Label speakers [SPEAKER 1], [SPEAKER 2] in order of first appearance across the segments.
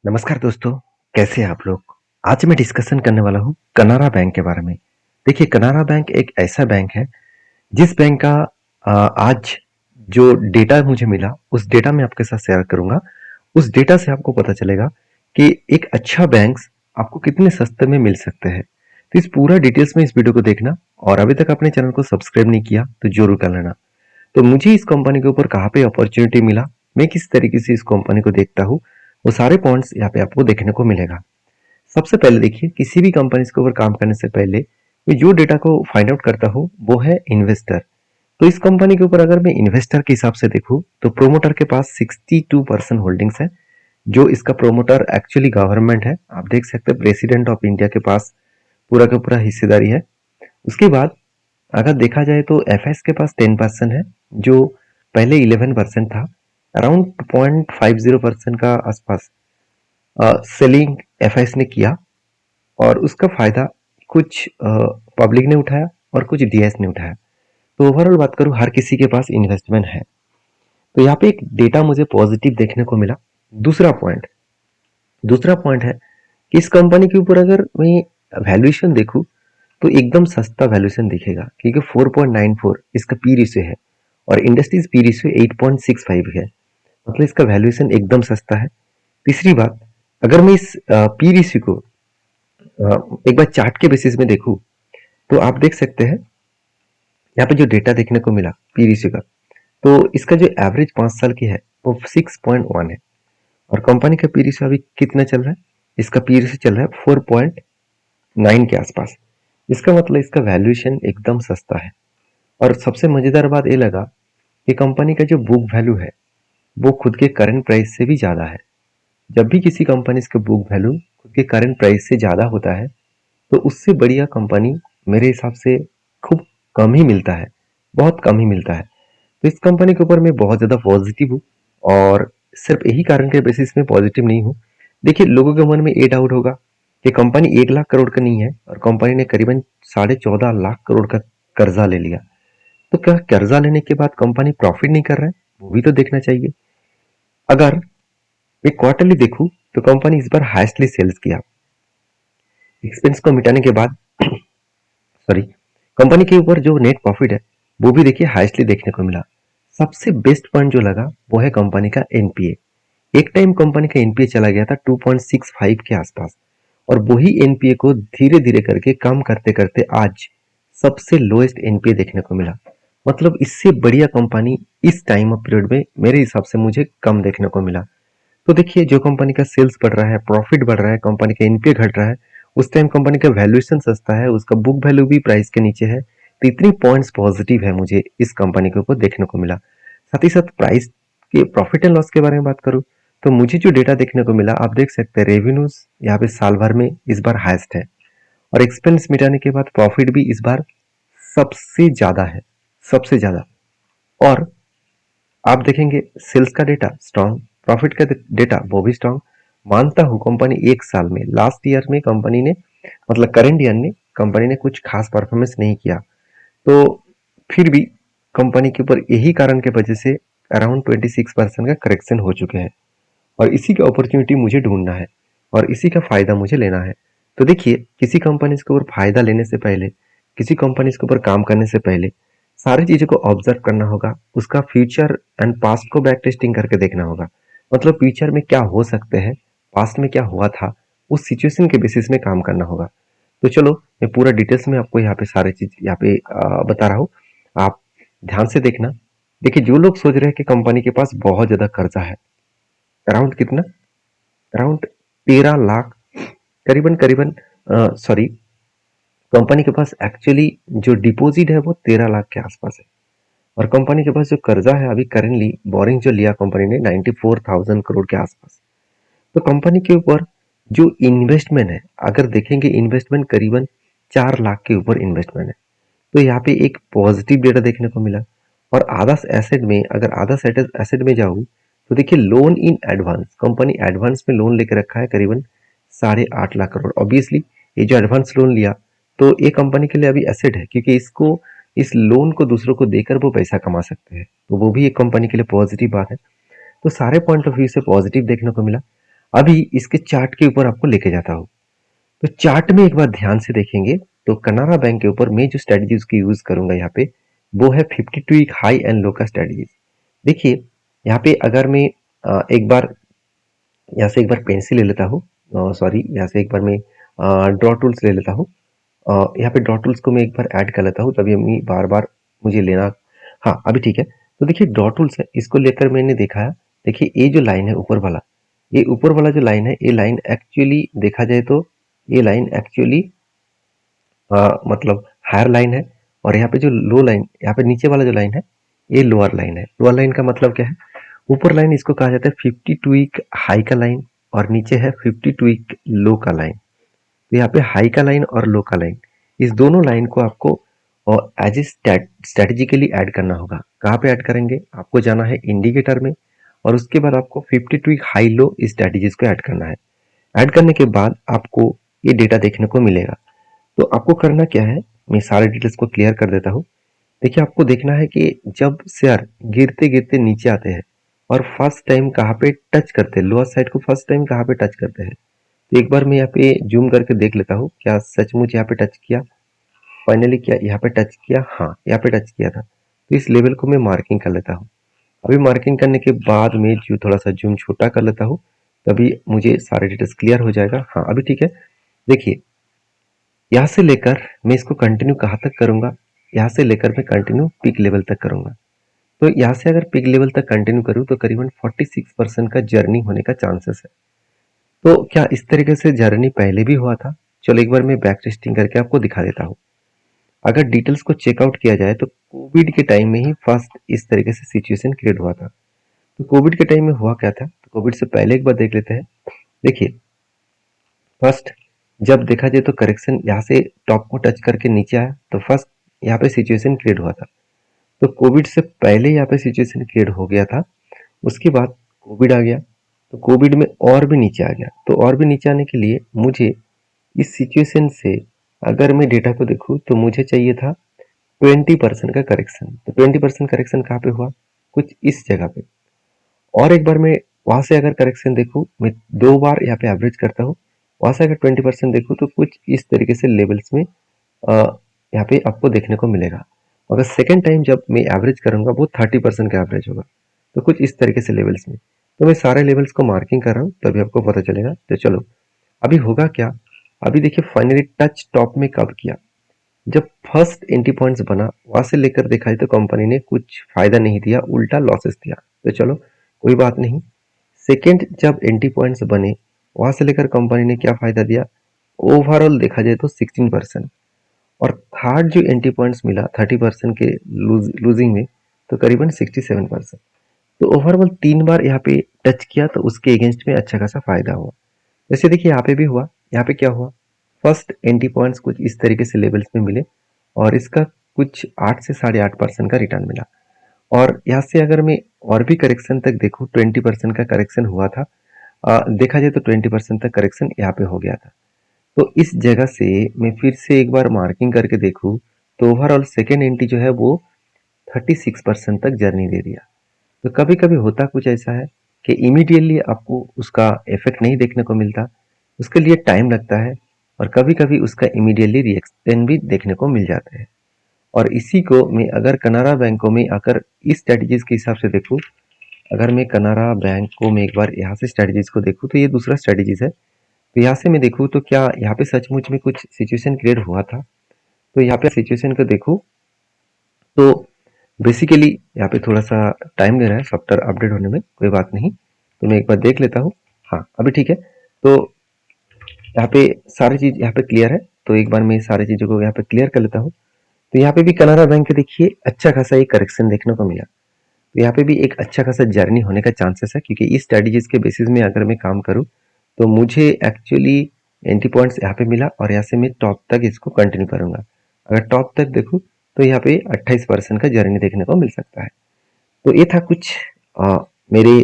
[SPEAKER 1] नमस्कार दोस्तों, कैसे हैं आप लोग? आज मैं डिस्कशन करने वाला हूँ कनारा बैंक के बारे में। देखिए, कनारा बैंक एक ऐसा बैंक है जिस बैंक का आज जो डेटा मुझे मिला, उस डेटा मैं आपके साथ शेयर करूँगा। उस डेटा से आपको पता चलेगा कि एक अच्छा बैंक आपको कितने सस्ते में मिल सकते हैं। तो इस पूरा डिटेल्स में इस वीडियो को देखना और अभी तक अपने चैनल को सब्सक्राइब नहीं किया तो ज़रूर कर लेना। तो मुझे इस कंपनी के ऊपर कहाँ पे अपॉर्चुनिटी मिला, मैं किस तरीके से इस कंपनी को देखता हूँ, वो सारे पॉइंट्स यहाँ पे आपको देखने को मिलेगा। सबसे पहले देखिए, किसी भी कंपनी के ऊपर काम करने से पहले मैं जो डेटा को फाइंड आउट करता हूँ वो है इन्वेस्टर। तो इस कंपनी के ऊपर अगर मैं इन्वेस्टर के हिसाब से देखूँ तो प्रोमोटर के पास 62% होल्डिंग्स है। जो इसका प्रोमोटर एक्चुअली गवर्नमेंट है, आप देख सकते हैं प्रेसिडेंट ऑफ इंडिया के पास पूरा का पूरा हिस्सेदारी है। उसके बाद अगर देखा जाए तो एफएस के पास 10% है, जो पहले 11% था। अराउंड 0.50% का आसपास सेलिंग एफएस ने किया और उसका फायदा कुछ पब्लिक ने उठाया और कुछ डीएस ने उठाया। तो ओवरऑल बात करूं, हर किसी के पास इन्वेस्टमेंट है। तो यहाँ पे एक डेटा मुझे पॉजिटिव देखने को मिला। दूसरा पॉइंट दूसरा पॉइंट है कि इस कंपनी के ऊपर अगर मैं वैल्यूएशन देखूं तो एकदम सस्ता वैल्यूएशन दिखेगा, क्योंकि 4.94 इसका पी रेशियो है और इंडस्ट्रीज पी रेशियो 8.65 है। मतलब इसका वैल्यूएशन एकदम सस्ता है। तीसरी बात, अगर मैं इस पी रेशियो को एक बार चार्ट के बेसिस में देखूं तो आप देख सकते हैं यहाँ पे जो डेटा देखने को मिला पी रेशियो का, तो इसका जो एवरेज 5 साल की है वो 6.1 है और कंपनी का पी रेशियो अभी कितना चल रहा है, इसका पी रेशियो चल रहा है 4.9 के आसपास। इसका मतलब इसका वैल्यूएशन एकदम सस्ता है। और सबसे मजेदार बात ये लगा कि कंपनी का जो बुक वैल्यू है वो खुद के करंट प्राइस से भी ज्यादा है। जब भी किसी कंपनी का बुक वैल्यू खुद के करंट प्राइस से ज्यादा होता है तो उससे बढ़िया कंपनी मेरे हिसाब से खूब कम ही मिलता है, बहुत कम ही मिलता है। तो इस कंपनी के ऊपर मैं बहुत ज़्यादा पॉजिटिव हूँ और सिर्फ यही कारण के बेसिस में पॉजिटिव नहीं हूँ। देखिए, लोगों के मन में ये डाउट होगा कि कंपनी 1 लाख करोड़ का नहीं है और कंपनी ने करीबन 14.5 लाख करोड़ का कर्जा ले लिया। तो क्या कर्जा लेने के बाद कंपनी प्रॉफिट नहीं कर रहा है? वो भी तो देखना चाहिए। अगर मैं क्वार्टरली देखूं तो कंपनी इस बार हाईएस्टली सेल्स किया एक्सपेंस को मिटाने के बाद। सॉरी, कंपनी के ऊपर जो नेट प्रॉफिट है वो भी देखिए हाईएस्टली देखने को मिला। सबसे बेस्ट पॉइंट जो लगा वो है कंपनी का एनपीए। एक टाइम कंपनी का एनपीए चला गया था 2.65 के आसपास और वही एनपीए को धीरे धीरे करके कम करते करते आज सबसे लोएस्ट एनपीए देखने को मिला। मतलब इससे बढ़िया कंपनी इस टाइम ऑफ पीरियड में मेरे हिसाब से मुझे कम देखने को मिला। तो देखिए, जो कंपनी का सेल्स बढ़ रहा है, प्रॉफिट बढ़ रहा है, कंपनी का एनपीए घट रहा है, उस टाइम कंपनी का वैल्यूएशन सस्ता है, उसका बुक वैल्यू भी प्राइस के नीचे है। तो इतनी पॉइंट्स पॉजिटिव है मुझे इस कंपनी के ऊपर देखने को मिला। साथ ही साथ प्राइस के प्रॉफिट एंड लॉस के बारे में बात करूं तो मुझे जो डेटा देखने को मिला, आप देख सकते हैं रेवेन्यूज यहाँ पे साल भर में इस बार हाईएस्ट है और एक्सपेंस मिटाने के बाद प्रॉफिट भी इस बार सबसे ज्यादा है, सबसे ज्यादा। और आप देखेंगे सेल्स का डेटा स्ट्रांग, प्रॉफिट का डेटा वो भी स्ट्रांग। मानता हूँ कंपनी एक साल में, लास्ट ईयर में कंपनी ने, मतलब करंट ईयर में कंपनी ने कुछ खास परफॉर्मेंस नहीं किया। तो फिर भी कंपनी के ऊपर यही कारण के वजह से अराउंड 26% का करेक्शन हो चुके हैं और इसी का अपॉर्चुनिटी मुझे ढूंढना है और इसी का फायदा मुझे लेना है। तो देखिए, किसी कंपनी के ऊपर फायदा लेने से पहले, किसी कंपनी के ऊपर काम करने से पहले सारी चीजों को ऑब्जर्व करना होगा, उसका फ्यूचर एंड पास्ट को बैक टेस्टिंग करके देखना होगा। मतलब फ्यूचर में क्या हो सकते हैं, पास्ट में क्या हुआ था, उस सिचुएशन के बेसिस में काम करना होगा। तो चलो, मैं पूरा डिटेल्स में आपको यहाँ पे सारी चीज यहाँ पे बता रहा हूँ, आप ध्यान से देखना। देखिए, जो लोग सोच रहे हैं कि कंपनी के पास बहुत ज्यादा कर्जा है, अराउंड कितना, अराउंड 13 लाख, करीबन करीबन, सॉरी, कंपनी के पास एक्चुअली जो डिपॉजिट है वो 13 लाख के आसपास है और कंपनी के पास जो कर्जा है अभी करेंटली बोरिंग जो लिया कंपनी ने 94,000 करोड़ के आसपास। तो कंपनी के ऊपर जो इन्वेस्टमेंट है, अगर देखेंगे इन्वेस्टमेंट करीबन 4 लाख के ऊपर इन्वेस्टमेंट है। तो यहाँ पे एक पॉजिटिव डेटा देखने को मिला। और आदर्स एसेट में, अगर आदर्स एसेट में जाऊँ तो देखिए, loan in advance, company advance में लोन लेकर रखा है करीबन 8.5 लाख करोड़। ऑब्वियसली ये जो एडवांस लोन लिया तो ये कंपनी के लिए अभी एसेट है, क्योंकि इसको, इस लोन को दूसरों को देकर वो पैसा कमा सकते हैं। तो वो भी एक कंपनी के लिए पॉजिटिव बात है। तो सारे पॉइंट ऑफ व्यू से पॉजिटिव देखने को मिला। अभी इसके चार्ट के ऊपर आपको लेके जाता हूँ। तो चार्ट में एक बार ध्यान से देखेंगे तो कनारा बैंक के ऊपर मैं जो स्ट्रेटजी उसकी यूज करूंगा यहाँ पे, वो है 52 वीक हाई एंड लो का स्ट्रेटजी। देखिए यहाँ पे अगर मैं एक बार यहाँ से एक बार पेंसिल ले लेता हूँ, सॉरी यहाँ से एक बार मैं ड्रॉ टूल्स ले लेता हूँ। यहाँ पे ड्रॉ टूल्स को मैं एक बार ऐड कर लेता हूँ, तभी मैं बार बार मुझे लेना। हाँ अभी ठीक है। तो देखिए ड्रॉ टूल्स है, इसको लेकर मैंने देखा है। देखिए ये जो लाइन है ऊपर वाला, ये ऊपर वाला जो लाइन है, ये लाइन एक्चुअली देखा जाए तो ये लाइन एक्चुअली मतलब हायर लाइन है। और यहाँ पे जो लो लाइन, यहाँ पे नीचे वाला जो लाइन है, ये लोअर लाइन है। लोअर लाइन का मतलब क्या है? ऊपर लाइन इसको कहा जाता है 52 वीक हाई का लाइन, और नीचे है 52 वीक लो का लाइन। तो यहाँ पे हाई का लाइन और लो का लाइन, इस दोनों लाइन को आपको और एज ए स्ट्रेटेजिकली ऐड करना होगा। कहाँ पे ऐड करेंगे? आपको जाना है इंडिकेटर में, और उसके बाद आपको 52 वीक हाई लो स्ट्रेटेजीज को ऐड करना है। ऐड करने के बाद आपको ये डेटा देखने को मिलेगा। तो आपको करना क्या है, मैं सारे डिटेल्स को क्लियर कर देता हूँ। देखिए आपको देखना है कि जब शेयर गिरते गिरते नीचे आते हैं और फर्स्ट टाइम कहाँ पे टच करते हैं, लोअर साइड को फर्स्ट टाइम कहाँ पे टच करते हैं। तो एक बार मैं यहाँ पे जूम करके देख लेता हूँ, क्या सचमुच यहाँ पे टच किया? फाइनली क्या यहाँ पे टच किया? हाँ यहाँ पे टच किया था। तो इस लेवल को मैं मार्किंग कर लेता हूँ। अभी मार्किंग करने के बाद मैं जो थोड़ा सा जूम छोटा कर लेता हूँ, तभी मुझे सारे डिटेल्स क्लियर हो जाएगा। हाँ अभी ठीक है। देखिए यहाँ से लेकर मैं इसको कंटिन्यू कहाँ तक करूंगा, यहाँ से लेकर मैं कंटिन्यू पीक लेवल तक करूंगा। तो यहाँ से अगर पीक लेवल तक कंटिन्यू करूँ तो करीबन 46% का जर्नी होने का चांसेस है। तो क्या इस तरीके से जर्नी पहले भी हुआ था? चलो एक बार मैं बैक टेस्टिंग करके आपको दिखा देता हूँ। अगर डिटेल्स को चेकआउट किया जाए तो कोविड के टाइम में ही फर्स्ट इस तरीके से सिचुएशन क्रिएट हुआ था। तो कोविड के टाइम में हुआ क्या था, तो कोविड से पहले एक बार देख लेते हैं। देखिए फर्स्ट जब देखा जाए तो करेक्शन यहाँ से टॉप को टच करके नीचे आया, तो फर्स्ट यहाँ पे सिचुएशन क्रिएट हुआ था। तो कोविड से पहले यहाँ पे सिचुएशन क्रिएट हो गया था। उसके बाद कोविड आ गया, तो कोविड में और भी नीचे आ गया। तो और भी नीचे आने के लिए मुझे इस सिचुएशन से, अगर मैं डेटा को देखूँ तो मुझे चाहिए था 20% का करेक्शन। तो 20% करेक्शन कहाँ पे हुआ? कुछ इस जगह पे। और एक बार मैं वहां से अगर करेक्शन देखूँ, मैं 2 बार यहाँ पे एवरेज करता हूँ, वहां से अगर 20% देखूँ तो कुछ इस तरीके से लेवल्स में यहाँ पे आपको देखने को मिलेगा। अगर सेकेंड टाइम जब मैं एवरेज करूंगा वो 30% का एवरेज होगा, तो कुछ इस तरीके से लेवल्स में। तो मैं सारे लेवल्स को मार्किंग कर रहा हूँ, तभी आपको पता चलेगा। तो चलो अभी होगा क्या, अभी देखिए फाइनली टच टॉप में कब किया? जब फर्स्ट एंट्री पॉइंट्स बना, वहां से लेकर देखा जाए तो कंपनी ने कुछ फायदा नहीं दिया, उल्टा लॉसेस दिया। तो चलो कोई बात नहीं। सेकेंड जब एंट्री पॉइंट्स बने, वहां से लेकर कंपनी ने क्या फायदा दिया? ओवरऑल देखा जाए तो 16%। और थर्ड जो एंट्री पॉइंट्स मिला 30% के लूजिंग में, तो करीबन 67%। तो ओवरऑल 3 बार यहाँ पे टच किया, तो उसके अगेंस्ट में अच्छा खासा फायदा हुआ। जैसे देखिए यहाँ पे भी हुआ। यहाँ पे क्या हुआ? फर्स्ट एंट्री पॉइंट्स कुछ इस तरीके से लेवल्स में मिले, और इसका कुछ 8 से 8.5% का रिटर्न मिला। और यहाँ से अगर मैं और भी करेक्शन तक देखूँ, 20% का करेक्शन हुआ था। देखा जाए तो 20% तक करेक्शन यहाँ पे हो गया था। तो इस जगह से मैं फिर से एक बार मार्किंग करके देखूँ, तो ओवरऑल सेकेंड एंट्री जो है वो 36% तक जर्नी दे दिया। तो कभी कभी होता कुछ ऐसा है कि इमीडिएटली आपको उसका इफेक्ट नहीं देखने को मिलता, उसके लिए टाइम लगता है। और कभी कभी उसका इमीडिएटली रिएक्शन भी देखने को मिल जाता है। और इसी को मैं अगर कनारा बैंकों में आकर इस स्ट्रेटजीज के हिसाब से देखूँ, अगर मैं कनारा बैंक को मैं एक बार यहाँ से स्ट्रेटजीज को देखूँ, तो ये दूसरा स्ट्रेटजीज है। तो यहाँ से मैं देखूँ तो क्या यहाँ पे सचमुच में कुछ सिचुएशन क्रिएट हुआ था? तो यहाँ पे सिचुएशन को देखूँ तो बेसिकली यहाँ पे थोड़ा सा टाइम ले रहा है सॉफ्टवेयर अपडेट होने में, कोई बात नहीं। तो मैं एक बार देख लेता हूँ। हाँ अभी ठीक है। तो यहाँ पे सारी चीज यहाँ पे क्लियर है, तो एक बार मैं सारी चीजों को यहाँ पे क्लियर कर लेता हूँ। तो यहाँ पे भी कनारा बैंक के देखिए अच्छा खासा एक करेक्शन देखने को मिला। तो यहाँ पे भी एक अच्छा खासा जर्नी होने का चांसेस है, क्योंकि इस स्ट्रेटजीज के बेसिस में अगर मैं काम करूँ तो मुझे एक्चुअली एंट्री पॉइंट्स यहाँ पे मिला, और यहाँ से मैं टॉप तक इसको कंटिन्यू करूंगा। अगर टॉप तक देखूँ तो यहाँ पे 28% का जर्नी देखने को मिल सकता है। तो ये था कुछ मेरे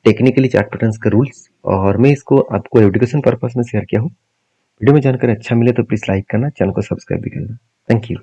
[SPEAKER 1] टेक्निकली चार्ट पैटर्न्स के रूल्स, और मैं इसको आपको एजुकेशन पर्पस में शेयर किया हूँ। वीडियो में जानकर अच्छा मिले तो प्लीज़ लाइक करना, चैनल को सब्सक्राइब भी करना। Thank you.